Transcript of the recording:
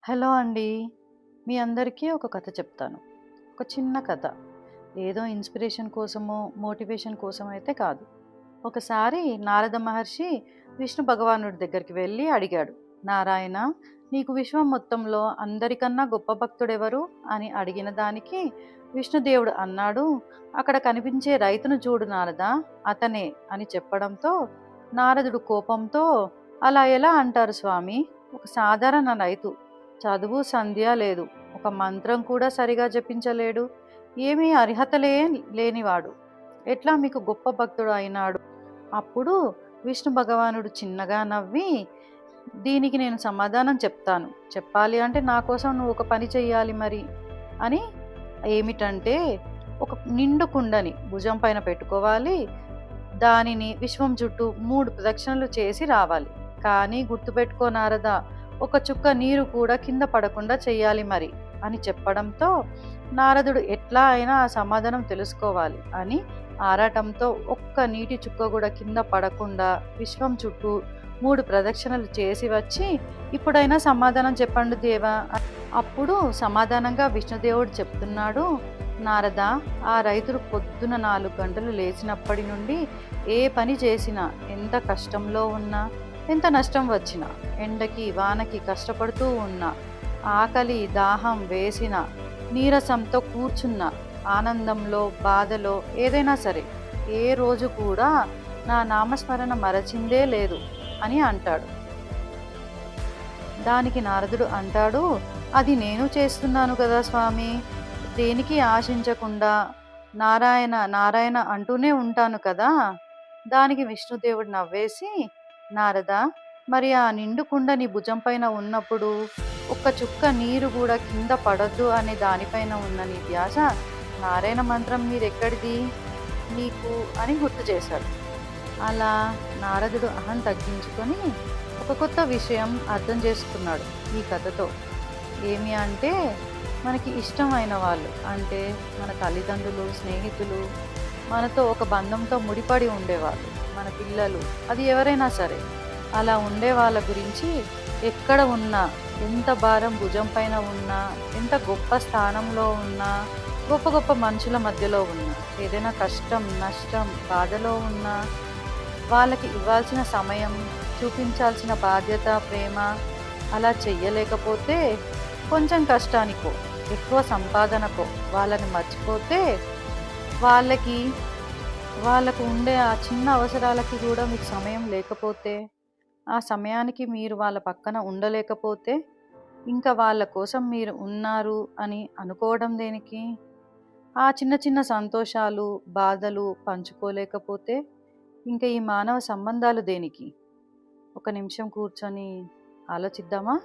Hello అండి. మీ అందరికీ ఒక కథ చెప్తాను. ఒక చిన్న కథ. ఏదో ఇన్స్పిరేషన్ కోసమో, మోటివేషన్ కోసమో అయితే కాదు. ఒకసారి నారద మహర్షి విష్ణు భగవానుడి దగ్గరికి వెళ్ళి అడిగాడు. నారాయణ, నీకు విశ్వం మొత్తంలో అందరికన్నా గొప్ప భక్తుడెవరు అని అడిగిన దానికి విష్ణుదేవుడు అన్నాడు, అక్కడ కనిపించే రైతును చూడు నారదా, అతనే అని చెప్పడంతో నారదుడు కోపంతో, అలా ఎలా అంటారు స్వామి? ఒక సాధారణ రైతు, చదువు సంధ్య లేదు, ఒక మంత్రం కూడా సరిగా జపించలేడు, ఏమీ అర్హతలే లేనివాడు ఎట్లా మీకు గొప్ప భక్తుడు అయినాడు? అప్పుడు విష్ణు భగవానుడు చిన్నగా నవ్వి, దీనికి నేను సమాధానం చెప్తాను. చెప్పాలి అంటే నా కోసం నువ్వు ఒక పని చెయ్యాలి మరి అని. ఏమిటంటే, ఒక నిండు కుండని భుజం పైన పెట్టుకోవాలి, దానిని విశ్వం చుట్టూ 3 ప్రదక్షిణలు చేసి రావాలి. కానీ గుర్తుపెట్టుకో నారదా, ఒక చుక్క నీరు కూడా కింద పడకుండా చెయ్యాలి మరి అని చెప్పడంతో నారదుడు ఎట్లా అయినా ఆ సమాధానం తెలుసుకోవాలి అని ఆరాటంతో ఒక్క నీటి చుక్క కూడా కింద పడకుండా విశ్వం చుట్టూ 3 ప్రదక్షిణలు చేసి వచ్చి, ఇప్పుడైనా సమాధానం చెప్పండి దేవా. అప్పుడు సమాధానంగా విష్ణుదేవుడు చెప్తున్నాడు, నారద, ఆ రైతుడు పొద్దున 4 గంటలు లేచినప్పటి నుండి ఏ పని చేసినా, ఎంత కష్టంలో ఉన్నా, ఎంత నష్టం వచ్చినా, ఎండకి వానకి కష్టపడుతూ ఉన్నా, ఆకలి దాహం వేసిన, నీరసంతో కూర్చున్న, ఆనందంలో బాధలో ఏదైనా సరే, ఏ రోజు కూడా నా నామస్మరణ మరచిందే లేదు అని అంటాడు. దానికి నారదుడు అంటాడు, అది నేను చేస్తున్నాను కదా స్వామి, దేనికి ఆశించకుండా నారాయణ నారాయణ అంటూనే ఉంటాను కదా. దానికి విష్ణుదేవుడు నవ్వేసి, నారద, మరి ఆ నిండు కుండ నీ భుజం పైన ఉన్నప్పుడు ఒక్క చుక్క నీరు కూడా కింద పడొద్దు అనే దానిపైన ఉన్న నీ ధ్యాస నారాయణ మంత్రం మీదెక్కడిది నీకు అని గుర్తు చేశాడు. అలా నారదుడు అహం తగ్గించుకొని ఒక కొత్త విషయం అర్థం చేసుకున్నాడు ఈ కథతో. ఏమి అంటే, మనకి ఇష్టమైన వాళ్ళు అంటే మన తల్లిదండ్రులు, స్నేహితులు, మనతో ఒక బంధంతో ముడిపడి ఉండేవాళ్ళు, మన పిల్లలు, అది ఎవరైనా సరే, అలా ఉండే వాళ్ళ గురించి ఎక్కడ ఉన్నా, ఎంత భారం భుజం పైన ఉన్నా, ఎంత గొప్ప స్థానంలో ఉన్నా, గొప్ప గొప్ప మనుషుల మధ్యలో ఉన్నా, ఏదైనా కష్టం నష్టం బాధలో ఉన్నా, వాళ్ళకి ఇవ్వాల్సిన సమయం, చూపించాల్సిన బాధ్యత, ప్రేమ అలా చెయ్యలేకపోతే, కొంచెం కష్టానికో ఎక్కువ సంపాదనకో వాళ్ళని మర్చిపోతే, వాళ్ళకు ఉండే ఆ చిన్న అవసరాలకి కూడా మీకు సమయం లేకపోతే, ఆ సమయానికి మీరు వాళ్ళ పక్కన ఉండలేకపోతే, ఇంకా వాళ్ళ కోసం మీరు ఉన్నారు అని అనుకోవడం దేనికి? ఆ చిన్న చిన్న సంతోషాలు బాధలు పంచుకోలేకపోతే ఇంకా ఈ మానవ సంబంధాలు దేనికి? ఒక నిమిషం కూర్చొని ఆలోచిద్దామా?